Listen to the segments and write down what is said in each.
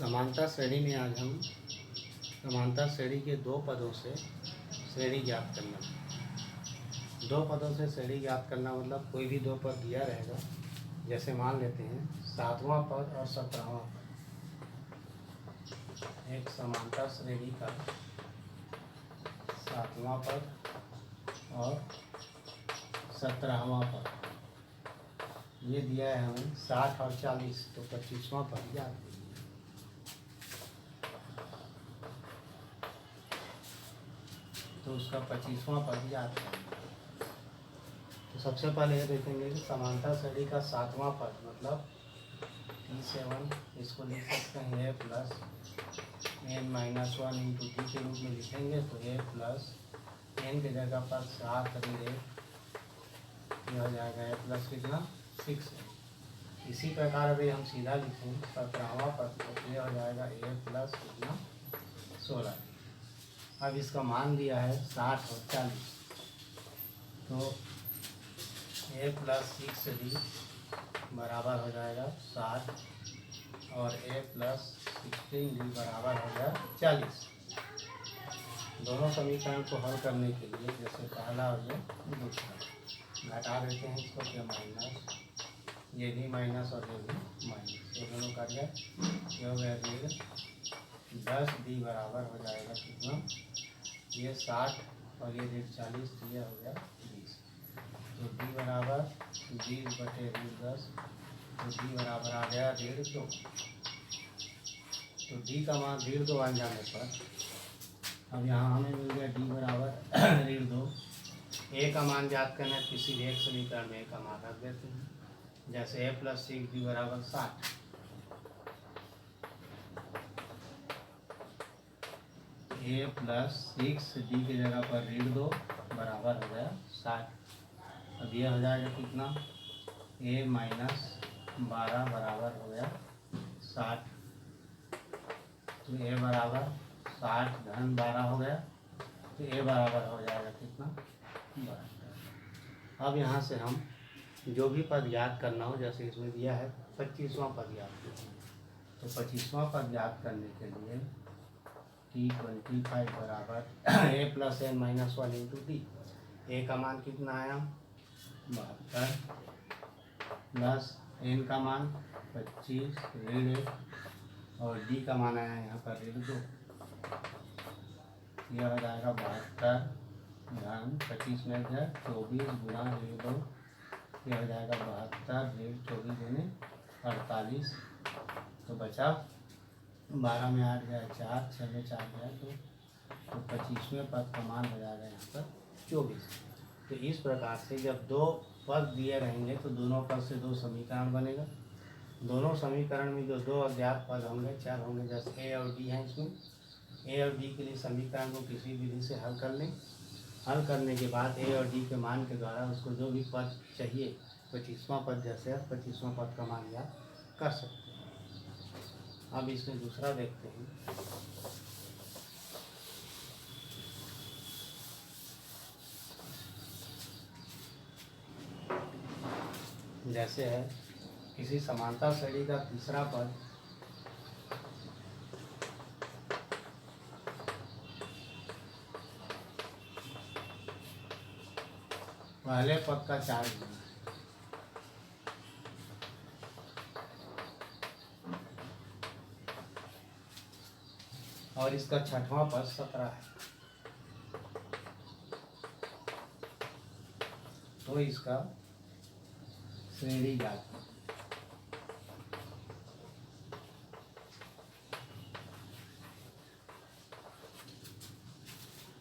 समानता श्रेणी में आज हम समानता श्रेणी के दो पदों से श्रेणी ज्ञात करना। दो पदों से श्रेणी ज्ञात करना मतलब कोई भी दो पद दिया रहेगा, जैसे मान लेते हैं 7वां पद और 17वां पद। एक समानता श्रेणी का 7वां पद और 17वां पद ये दिया है हमें 60 और 40, तो 25वां पद याद कीजिए। तो उसका 25वां पद याद करेंगे। तो सबसे पहले ये देखेंगे कि समानता श्रेणी का 7वां पद मतलब T7, इसको लिख सकते हैं a plus n-1 into T के रूप में लिखेंगे। तो a प्लस n की जगह पर 7 ये हो जाएगा a प्लस कितना 6 है। इसी प्रकार अभी हम सीधा लिखेंगे 17वां पद तो ये हो जाएगा a प्लस कितना 16। अब इसका मान दिया है 60 और 40, तो a प्लस 6d बराबर हो जाएगा 60 और a प्लस 16d बराबर हो गया 40। दोनों समीकरण को हल करने के लिए जैसे पहला और ये दूसरा घटा देते हैं इसको, क्या माइनस ये भी माइनस और ये भी माइनस, ये दोनों कर गए, ये हो गया 10d बराबर हो जाएगा कितना ये 60 और ये 40, तो ये हो गया 20। तो d बराबर 20/10, तो d बराबर आ गया 1.5। तो d का मान 1.5 आ जाने पर अब यहाँ हमें मिल गया d बराबर 1.5। a का मान ज्ञात करना है, किसी भी एक समीकरण में a का मान रख देते हैं, जैसे a प्लस 6d बराबर 60। a प्लस 6d की जगह पर 1.5 बराबर हो गया 60। अब ये हो जाएगा कितना a माइनस 12 बराबर हो गया 60। तो a बराबर 60 धन 12 हो गया, तो a बराबर हो जाएगा कितना 72। अब यहाँ से हम जो भी पद याद करना हो, जैसे इसमें दिया है 25वां पद याद करना, तो 25वां पद याद करने के लिए T25 बराबर a plus n-1 into T. a का मान कितना आया 72 प्लस n का मान 25 ऋण 1 और d का मान आया यहाँ पर ऋण 2। यह हो जाएगा 72 धन 25 में 24 गुणा ऋण 2, यह हो जाएगा 72 ऋण 24 यानी 48। तो बचा 12 में 8 गया 4, 6 में 4 गया 2, तो 25वें पद का मान हो जाएगा यहाँ पर 24। तो इस प्रकार से जब दो पद दिए रहेंगे तो दोनों पद से दो समीकरण बनेगा। दोनों समीकरण में जो दो अज्ञात पद होंगे चर होंगे, जैसे a और d हैं, इसमें a और d के लिए समीकरण को किसी विधि से हल कर लें। हल करने के बाद a और d के मान के द्वारा उसको जो भी पद चाहिए 25वां पद जैसे 25वां पद का मान याद कर सकते हैं। अब इसमें दूसरा देखते हैं। जैसे है किसी समानता श्रेणी का तीसरा पद पहले पद का 4 गुना है और इसका 6वां पद 17 है, तो इसका श्रेणी ज्ञात करें।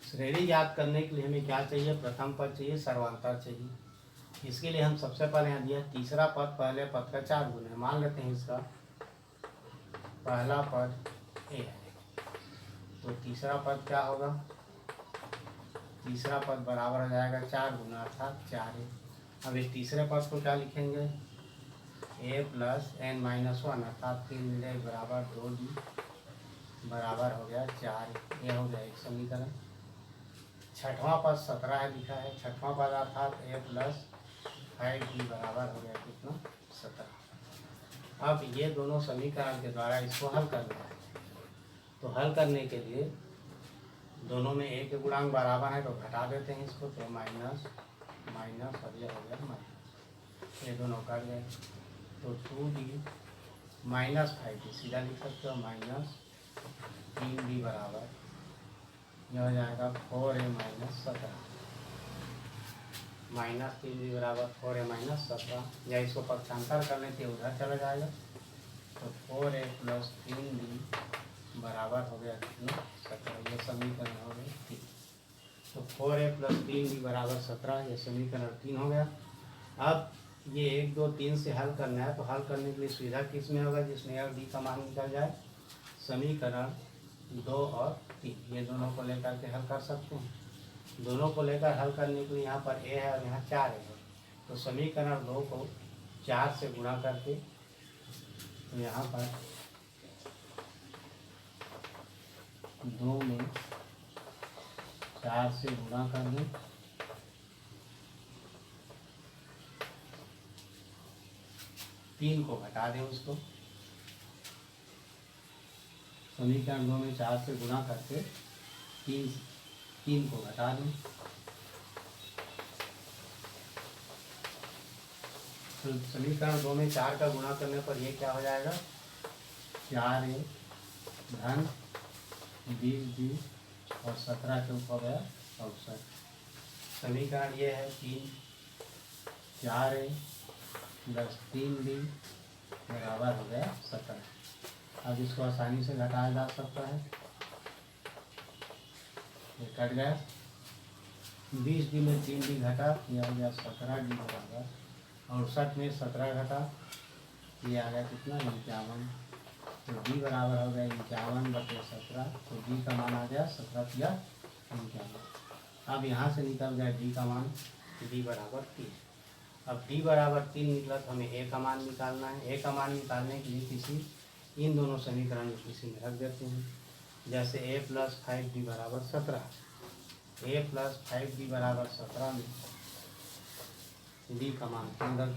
श्रेणी ज्ञात करने के लिए हमें क्या चाहिए, प्रथम पद चाहिए, सर्वांतर चाहिए। इसके लिए हम सबसे पहले यहाँ दिया तीसरा पद पहले पद का 4 गुना है। मान लेते हैं इसका पहला पद a है, तो तीसरा पद क्या होगा, तीसरा पद बराबर हो जाएगा 4 गुना अर्थात 4 है। अब इस तीसरे पद को क्या लिखेंगे a प्लस n-1 अर्थात 3 बराबर 2d बराबर हो गया 4। यह हो गया एक समीकरण। 6वां पद 17 है लिखा है, 6वां पद अर्थात a प्लस 5d बराबर हो गया कितना 17। अब ये दोनों समीकरण के द्वारा इसको हल करना है। तो हल करने के लिए दोनों में एक के गुणांक बराबर है तो घटा देते हैं इसको, तो माइनस माइनस और ये हो गया माइनस, ये दोनों कट गए। तो 2d माइनस 5d सीधा लिख सकते हो, माइनस 3d बराबर यह हो जाएगा 4a माइनस 17, माइनस 3d बराबर 4a माइनस 17, या इसको पक्षांतर करने के उधर चला जाएगा। तो 4a प्लस 3d बराबर हो गया कितना 17, ये समीकरण हो गया 3। तो 4a प्लस 3d बराबर 17, ये समीकरण 3 हो गया। अब ये 1 2 3 से हल करना है, तो हल करने के लिए सुविधा किस में होगा, जिसमें अब d का मान निकल जाए। समीकरण 2 और 3 ये दोनों को लेकर के हल कर सकते हैं। दोनों को लेकर हल करने के लिए यहाँ पर a है और यहाँ 4 है, तो समीकरण 2 को 4 से गुणा करके, तो यहाँ पर 2 में 4 से गुणा कर दें, तीन को घटा दें उसको, समीकरण 2 में 4 से गुणा करके तीन को घटा दें। तो समीकरण 2 में 4 का गुणा करने पर ये क्या हो जाएगा, 4a धन 20d और 17 के ऊपर गया 64। समीकरण ये है 4a प्लस 3d बराबर हो गया 17। अब इसको आसानी से घटाया जा सकता है, ये कट गया, 20d में 3d घटा, यह हो गया 17d बराबर 68 में 17 घटा, ये आ गया कितना 51। तो d बराबर हो गया 51/17, तो d का मान आ गया 17 या 51। अब यहाँ से निकल गया d का मान, d बराबर 3। अब d बराबर 3 निकला तो हमें a का मान निकालना है। a का मान निकालने के लिए इन दोनों समीकरण में किसी में रख देते हैं। जैसे a प्लस 5d बराबर 17, a प्लस 5d बराबर 17 में d का मान अंदर,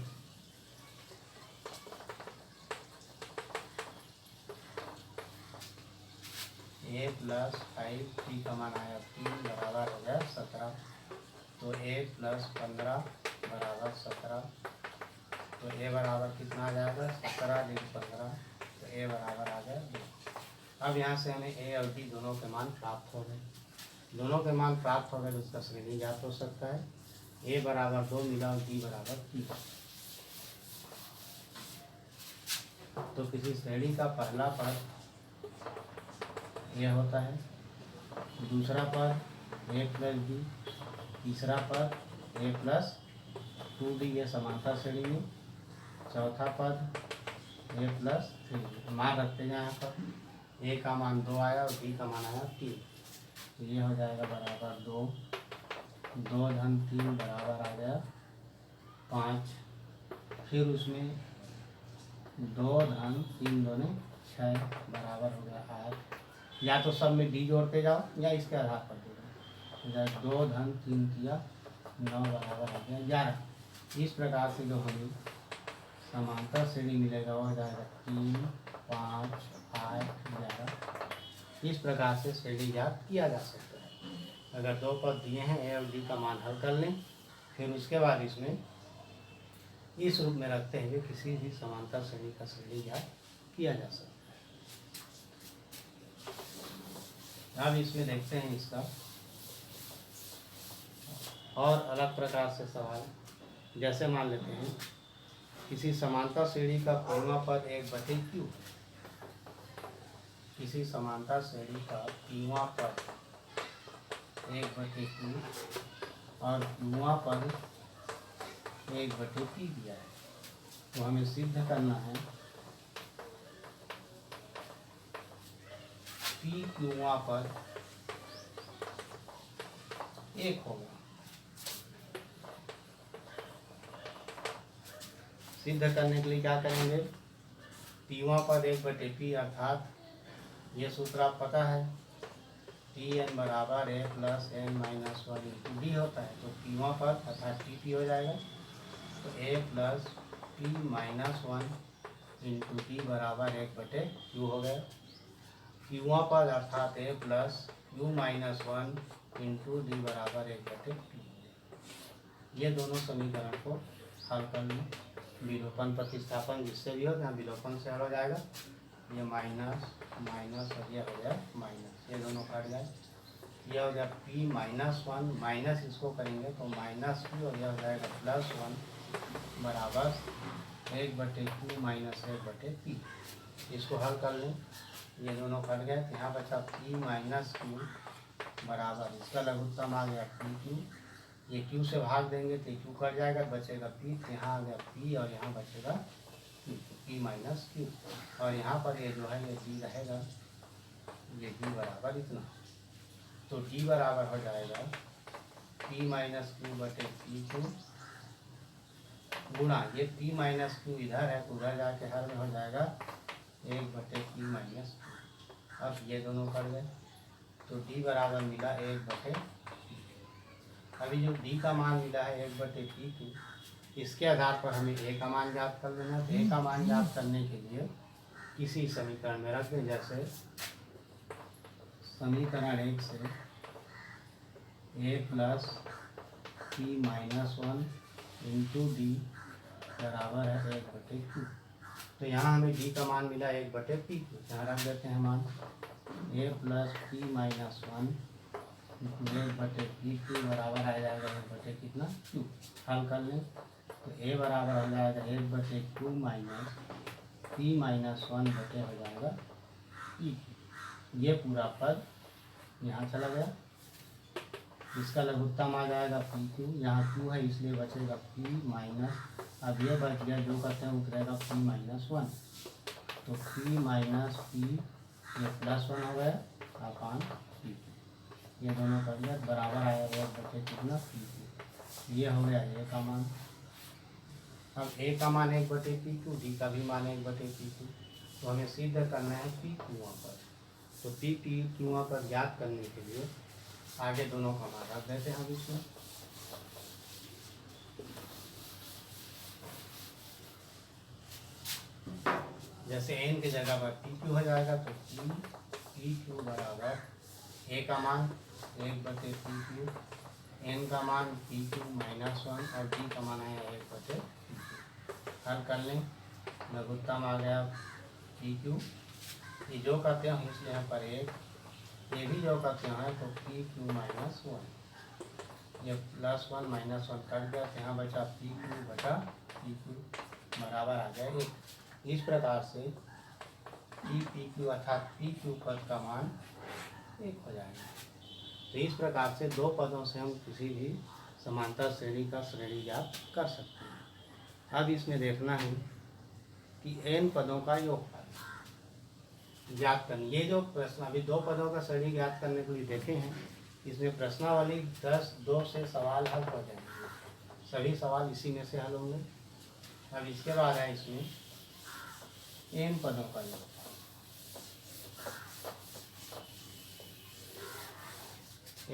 a प्लस 5d का मान आया 3 बराबर हो गया 17। तो a प्लस 15 बराबर 17, तो a बराबर कितना आ जाएगा 17 × 15, तो a बराबर आ गया 2। अब यहाँ से हमें a और d दोनों के मान प्राप्त हो गए। दोनों के मान प्राप्त हो गए तो उसका श्रेणी ज्ञात हो सकता है। a बराबर 2 मिला और d बराबर 3। तो किसी श्रेणी का पहला पद यह होता है, दूसरा पद a प्लस d, तीसरा पद a प्लस 2d, ये समांतर श्रेणी में, चौथा पद a प्लस 3। मान रखते हैं यहाँ पर, a का मान 2 आया और d का मान आया 3, तो ये हो जाएगा बराबर 2 धन 3 बराबर आ गया 5। फिर उसमें 2 धन 3 दूने 6 बराबर हो गया 8। या तो सब में d जोड़ते जाओ या इसके आधार पर जोड़ो, 2 धन 3 किया 9 बराबर आ गया 11। इस प्रकार से जो हमें समांतर श्रेणी मिलेगा वो हो जाएगा 3 5 8 11। इस प्रकार से श्रेणी ज्ञात किया जा सकता है। अगर दो पद दिए हैं a और d का मान हल कर लें, फिर उसके बाद इसमें इस रूप में रखते हुए किसी भी समांतर श्रेणी का श्रेणी ज्ञात किया जा सकता है। अब इसमें देखते हैं इसका और अलग प्रकार से सवाल। जैसे मान लेते हैं किसी समांतर श्रेणी का पहला पद 1/q, किसी समांतर श्रेणी का पीवा पद 1/q और क्यूवा पद 1/p दिया है, तो हमें सिद्ध करना है p क्यूवा पद 1 होगा। सिद्ध करने के लिए क्या करेंगे, पीवा पद 1/p अर्थात ये सूत्र आप पता है, Pn बराबर a plus n minus 1 into D होता है। तो पीवा पद अर्थात Pp हो जाएगा, तो a plus p minus 1 into D बराबर 1/q हो गया। क्यूआ पद अर्थात A plus Q minus one into D बराबर 1/p। ये दोनों समीकरण को हल कर लें। विलोपन प्रतिस्थापन जिससे भी हो, यहाँ विलोपन से हल हो जाएगा। ये माइनस माइनस और ये हो गया माइनस, ये दोनों कट जाए। ये हो गया p माइनस वन, माइनस इसको करेंगे तो माइनस p, और यह हो जाएगा प्लस वन बराबर 1/q माइनस 1/p। इसको हल कर लें, ये दोनों कट गए तो यहाँ बचा p माइनस क्यू बराबर, इसका लघुत्तम आ गया pq। ये q से भाग देंगे तो q कट जाएगा, बचेगा p, तो यहाँ आ गया p और यहाँ बचेगा p माइनस क्यू। और यहाँ पर ये जो है ये d रहेगा, ये d बराबर इतना। तो d बराबर हो जाएगा p माइनस क्यू बटे पी क्यू गुणा, ये p माइनस क्यू इधर है तो उधर जाके हर में हो जाएगा 1/p माइनस क्यू। अब ये दोनों कर गए तो d बराबर मिला 1/p। अभी जो d का मान मिला है 1/p क्यू, इसके आधार पर हमें a का मान ज्ञात कर लेना है। तो a का मान ज्ञात करने के लिए किसी समीकरण में रख दें, जैसे समीकरण 1 से a plus p minus one into D बराबर है 1/q। तो यहाँ हमें d का मान मिला 1/p क्यू, यहाँ रख देते हैं मान a plus p minus one 1/p Q बराबर आ जाएगा 1/, कितना q। हल कर लें तो a बराबर हो जाएगा 1/q minus p minus one बटे हो जाएगा p। ये पूरा पद यहाँ चला गया, इसका लघुत्तम आ जाएगा पी क्यू। यहाँ q है इसलिए बचेगा p माइनस, अब ये बच गया जो कहते हैं उतरेगा p माइनस वन। तो p माइनस p ये प्लस वन हो गया अपान p, ये दोनों कर दिया बराबर आया 1/, कितना p क्यू। ये हो गया a का मान। अब a का मान 1/p क्यू, d का भी मान 1/p क्यू। तो हमें सिद्ध करना है p क्यूआ पर। तो p क्यूआ पर ज्ञात करने के लिए आगे दोनों का मान रख देते हैं इसमें। जैसे n की जगह पर पी क्यू हो जाएगा तो पी क्यू बराबर a का मान 1/p क्यू, n का मान पी क्यू माइनस वन और d का मान आया 1/p क्यू। हल कर लें, लघुत्तम आ गया पी क्यू। ये जो करते हैं इसलिए यहाँ पर एक, ये भी जो करते हैं तो पी क्यू माइनस वन, ये plus one minus one cut गया तो यहाँ बचा पी क्यू बटा पी क्यू बराबर आ गया 1। इस प्रकार से पी क्यू अर्थात पी क्यू पद का मान 1 हो जाएगा। तो इस प्रकार से दो पदों से हम किसी भी समांतर श्रेणी का श्रेणी ज्ञात कर सकते हैं। अब इसमें देखना है कि n पदों का योगफल ज्ञात करना। ये जो प्रश्न अभी दो पदों का श्रेणी ज्ञात करने के लिए देखे हैं, इसमें प्रश्नावली 10-2 से सवाल हल हो जाएंगे। सभी सवाल इसी में से हल होंगे। अब इसके बाद है इसमें n पदों का योगफल।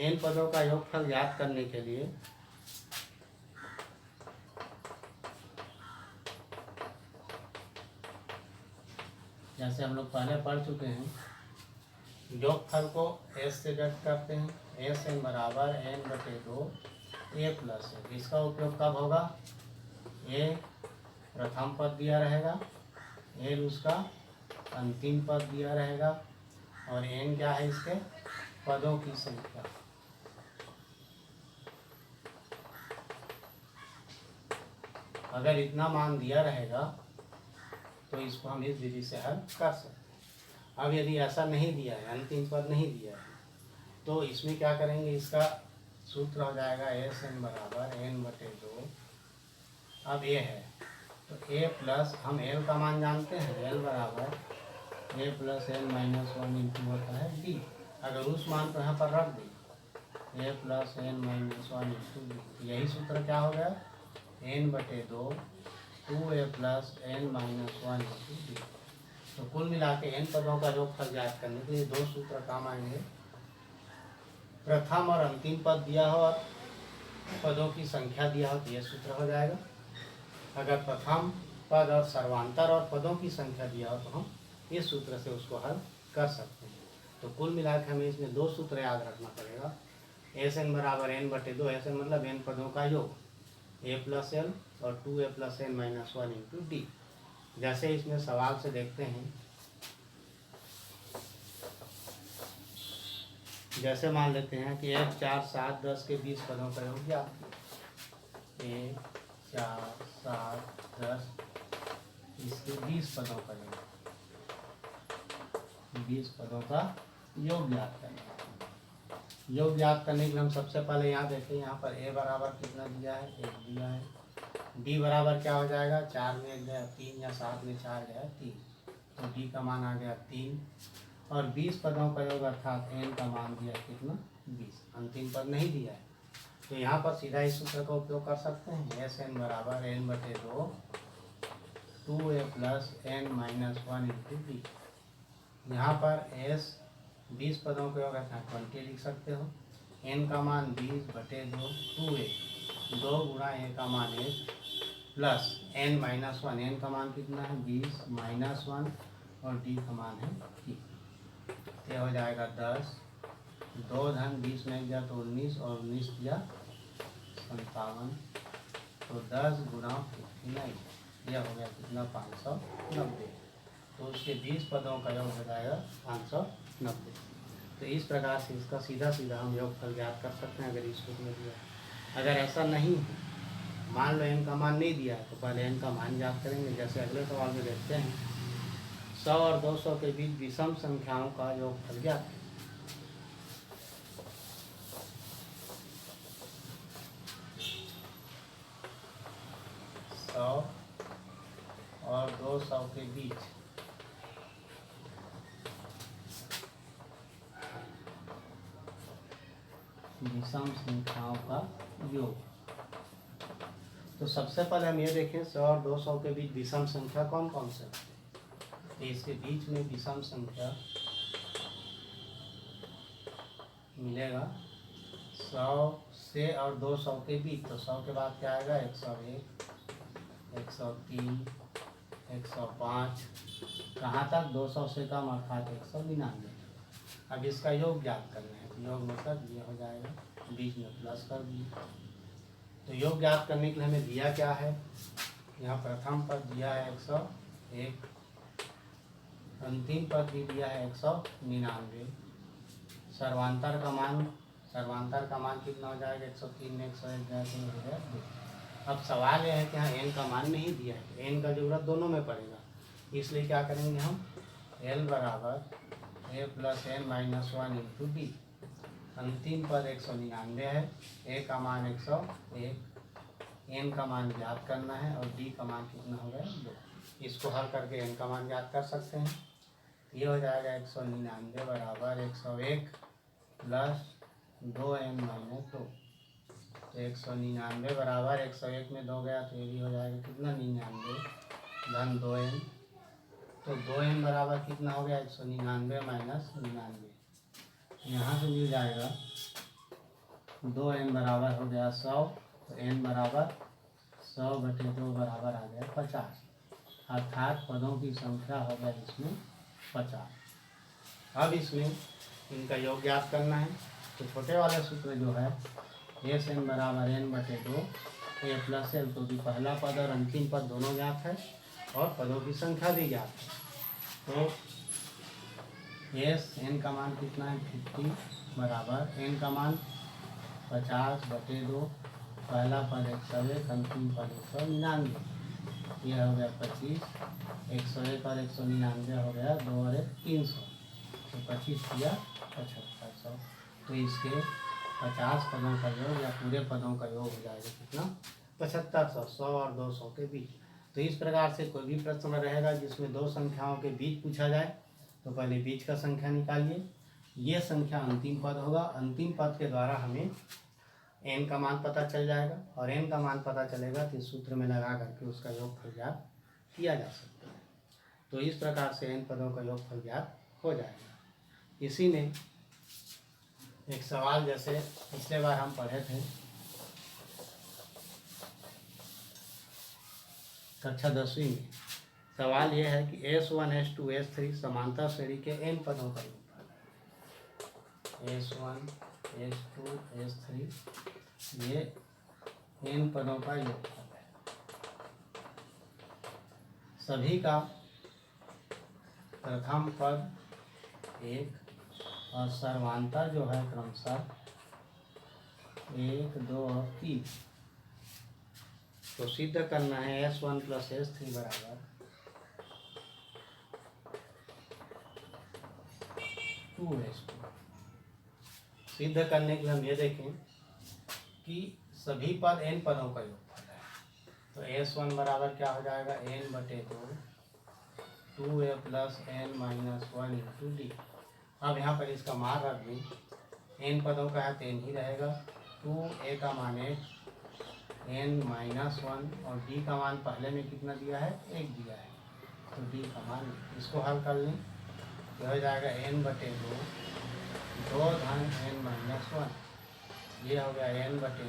n पदों का योगफल ज्ञात करने के लिए जैसे हम लोग पहले पढ़ चुके हैं, योगफल को s से व्यक्त करते हैं। s n बराबर n/2 a प्लस a। इसका उपयोग कब होगा? a प्रथम पद दिया रहेगा, n उसका अंतिम पद दिया रहेगा और n क्या है इसके पदों की संख्या। अगर इतना मान दिया रहेगा तो इसको हम इस विधि से हल कर सकते हैं। अब यदि ऐसा नहीं दिया है, अंतिम पद नहीं दिया है, तो इसमें क्या करेंगे, इसका सूत्र हो जाएगा s n बराबर n/2। अब a है तो a प्लस, हम l का मान जानते हैं, l बराबर a plus n minus one into होता है d। अगर उस मान को यहाँ पर रख दें a plus n minus one into d, यही सूत्र क्या हो गया n/2 2a plus n minus one into d। तो कुल मिला के n पदों का योगफल ज्ञात करने के लिए दो सूत्र काम आएंगे। प्रथम और अंतिम पद दिया हो और पदों की संख्या दिया हो तो यह सूत्र हो जाएगा। अगर प्रथम पद और सर्वांतर और पदों की संख्या दिया हो तो हम इस सूत्र से उसको हल कर सकते हैं। तो कुल मिला के हमें इसमें दो सूत्र याद रखना पड़ेगा। एस एन बराबर एन बटे दो, एस एन मतलब एन पदों का योग, ए प्लस एल और 2a plus n minus 1 into d. जैसे इसमें सवाल से देखते हैं, जैसे मान लेते हैं कि 1, 4, 7, 10 के 20 पदों का योग ज्ञात कीजिए। 1, 4, 7, 10 इसके 20 पदों का योग, 20 पदों का योग ज्ञात करना है। योग ज्ञात करने के लिए हम सबसे पहले यहाँ देखें, यहाँ पर a बराबर कितना दिया है, 1 दिया है। d बराबर क्या हो जाएगा, 4 में 1 गया 3 या 7 में 4 गया 3, तो d का मान आ गया 3। और 20 पदों का योग अर्थात n का मान दिया कितना, 20, अंतिम पद नहीं दिया है। तो यहाँ पर सीधा इस सूत्र का उपयोग कर सकते हैं, एस एन बराबर n बटे 2 2a plus n minus 1 into d. यहाँ पर s 20 पदों का योग अर्थात 20 लिख सकते हो, n का मान 20 बटे 2 2a, 2 गुणा a का मान 1 प्लस n माइनस 1, n का मान कितना है 20 माइनस 1 और d का मान है 3। ये हो जाएगा 10, 2 धन 20 में गया तो 19 और 19 दिया 57, तो 10 गुणा 59, यह हो गया कितना 590। तो उसके 20 पदों का योग हो जाएगा 590। तो इस प्रकार से इसका सीधा सीधा हम योगफल ज्ञात कर सकते हैं अगर इस रूप में दिया है। अगर ऐसा नहीं है, मान लो n का मान नहीं दिया है, तो पहले n का मान ज्ञात करेंगे। जैसे अगले सवाल में देखते हैं, 100 और 200 के बीच विषम संख्याओं का योगफल ज्ञात करें। 100 और 200 के बीच विषम संख्याओं का योग। तो सबसे पहले हम ये देखें 100 और 200 के बीच विषम संख्या कौन कौन से होते हैं। तो इसके बीच में विषम संख्या मिलेगा 100 से और 200 के बीच। तो 100 के बाद क्या आएगा 101, 103, 105, कहाँ तक 200 से कम अर्थात 199। अब इसका योग ज्ञात करना है, तो योग मतलब ये हो जाएगा, बीच में प्लस कर दिए। तो योग ज्ञात करने के लिए हमें दिया क्या है, यहाँ प्रथम पद दिया है 101, अंतिम पद भी दिया है 199। सर्वांतर का मान कितना हो जाएगा 103 में 101 जाए तो हो गया 2। अब सवाल यह है कि यहाँ n का मान नहीं दिया है, n का जरूरत दोनों में पड़ेगा, इसलिए क्या करेंगे हम, l बराबर a plus n minus 1 into d. अंतिम पद 199 है, a का मान 101, n का मान ज्ञात करना है और d का मान कितना हो गया 2। इसको हल करके n का मान ज्ञात कर सकते हैं। ये हो जाएगा 199 बराबर 101 प्लस 2n माइनस 2। तो 199 बराबर 101 में 2 गया तो ये भी हो जाएगा कितना 99 धन 2n। तो 2n बराबर कितना हो गया 199 माइनस 99। यहाँ से मिल जाएगा 2n बराबर हो गया 100, तो n बराबर 100 बटे 2 बराबर आ गया 50, अर्थात पदों की संख्या हो गया इसमें 50। अब इसमें इनका योग ज्ञात करना है। तो छोटे वाले सूत्र जो है एस एन बराबर n बटे 2 a प्लस एल, तो भी पहला पद और अंतिम पद दोनों ज्ञात है और पदों की संख्या भी ज्ञात है। तो एस एन का मान कितना है 50 बराबर n का मान 50 बटे 2, पहला पद 101, अंतिम पद 199, यह हो गया 25, 101 और 199 हो गया 2 और 1 300, तो 25 किया 7500। तो इसके 50 पदों का योग या पूरे पदों का योग हो जाएगा कितना 7500, 100 और 200 के बीच। तो इस प्रकार से कोई भी प्रश्न रहेगा जिसमें दो संख्याओं के बीच पूछा जाए, तो पहले बीच का संख्या निकालिए, ये संख्या अंतिम पद होगा, अंतिम पद के द्वारा हमें n का मान पता चल जाएगा और n का मान पता चलेगा तो इस सूत्र में लगा करके उसका योगफल ज्ञात किया जा सकता है। तो इस प्रकार से n पदों का योगफल ज्ञात हो जाएगा। इसी में एक सवाल जैसे पिछले बार हम पढ़े थे कक्षा 10वीं में, सवाल यह है कि S1 S2 S3 समांतर श्रेणी के n पदों का योगफल। S1 S2 S3 ये n पदों का योगफल है। सभी का प्रथम पद 1 और सर्वांतर जो है क्रमशः 1 2 और 3। तो सिद्ध करना है S1 प्लस S3 बराबर 2S2। सिद्ध करने के लिए हम ये देखें कि सभी पद n पदों का योगफल है। तो S1 बराबर क्या हो जाएगा n बटे 2 2a plus n minus 1 into D. अब यहाँ पर इसका मान रख दें, n पदों का है तो n ही रहेगा। 2a का मान 1 n माइनस 1 और d का मान पहले में कितना दिया है 1 दिया है, तो d का मान इसको हल कर लें तो हो जाएगा n बटे 2 धन n माइनस 1। ये हो गया n बटे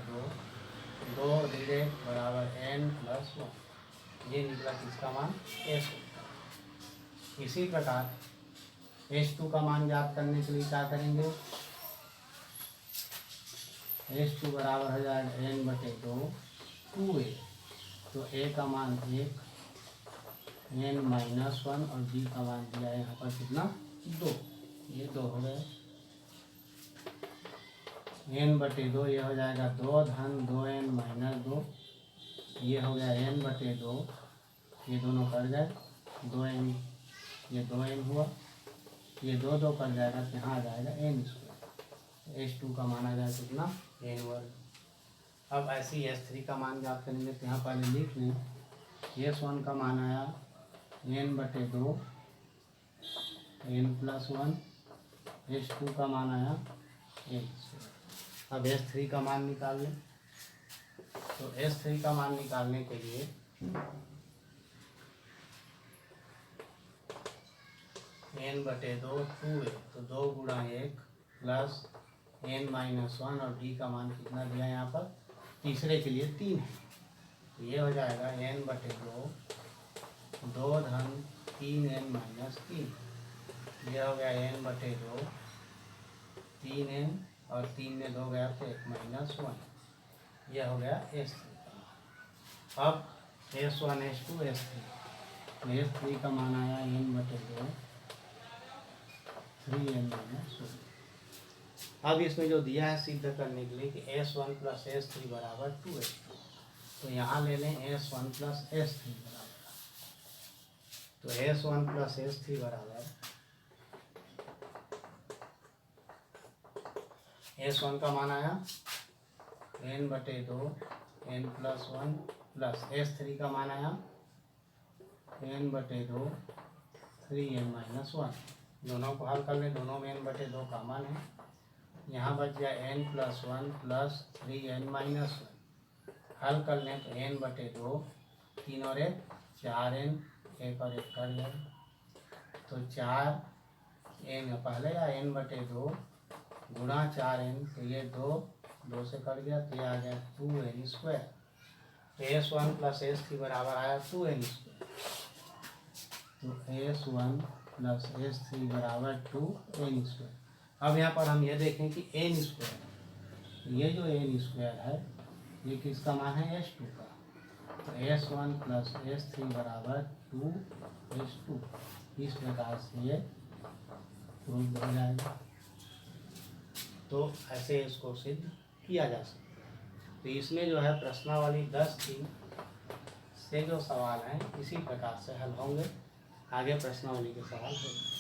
2 डिरेक्ट बराबर n प्लस 1। ये निकला किसका मान s। इसी प्रकार S2 का मान ज्ञात करने के लिए क्या करेंगे, S2 बराबर हो जाएगा n बटे 2 2a। तो a का मान 1 n माइनस 1 और d का मान दिया है यहाँ पर कितना 2। ये 2 हो गए n बटे 2। ये हो जाएगा 2 धन 2n माइनस 2। ये हो गया n बटे 2। ये दोनों कट गए 2n, ये 2n हुआ, ये 2 2 कट जाएगा तो यहाँ आ जाएगा n स्क्वायर। S2 का मान आ जाएगा कितना n वर्ग। अब ऐसे ही S3 का मान ज्ञात करेंगे तो यहाँ पहले लिख लें S1 का मान आया n बटे 2 n प्लस 1। S2 का मान आया n स्क्वायर। अब S3 का मान निकाल लें। तो S3 का मान निकालने के लिए n बटे 2 2a, तो 2 गुणा 1 प्लस n माइनस 1 और d का मान कितना दिया यहाँ पर तीसरे के लिए 3 है। तो ये हो जाएगा n बटे 2 धन 3n माइनस 3। यह हो गया n बटे 2 3n और 3 में 2 गया तो 1 माइनस 1। यह हो गया S3। अब S1 S2 S3। S3 का मान आया n बटे 2 3n माइनस 1। अब इसमें जो दिया है सिद्ध करने के लिए कि S1 प्लस S3 बराबर 2S2, तो यहाँ ले लें S1 प्लस S3 बराबर। तो S1 प्लस S3 बराबर S1 का मान आया n बटे 2 n प्लस 1 प्लस S3 का मान आया n बटे 2 3n माइनस 1। दोनों को हल कर लें, दोनों में n बटे 2 कॉमन है। यहाँ बच गया n plus 1 plus 3n minus 1। हल कर लें तो n बटे 2 3 और 1 4n, 1 और 1 कर लें तो 4n पहले या n बटे 2 गुणा 4n, तो ये 2 से कट गया तो ये आ गया 2n स्क्वायर। तो S1 प्लस S3 बराबर आया 2n स्क्वायर। तो S1 प्लस S3 बराबर 2n स्क्वायर। अब यहाँ पर हम ये देखें कि n स्क्वायर, ये जो n स्क्वायर है ये किसका मान है S2 का। तो S1 प्लस S3 बराबर 2S2। इस प्रकार से ये प्रूव हो जाएगा। तो ऐसे इसको सिद्ध किया जा सकता है। तो इसमें जो है प्रश्नावली 10(3) से जो सवाल हैं इसी प्रकार से हल होंगे। आगे प्रश्नावली के सवाल होंगे।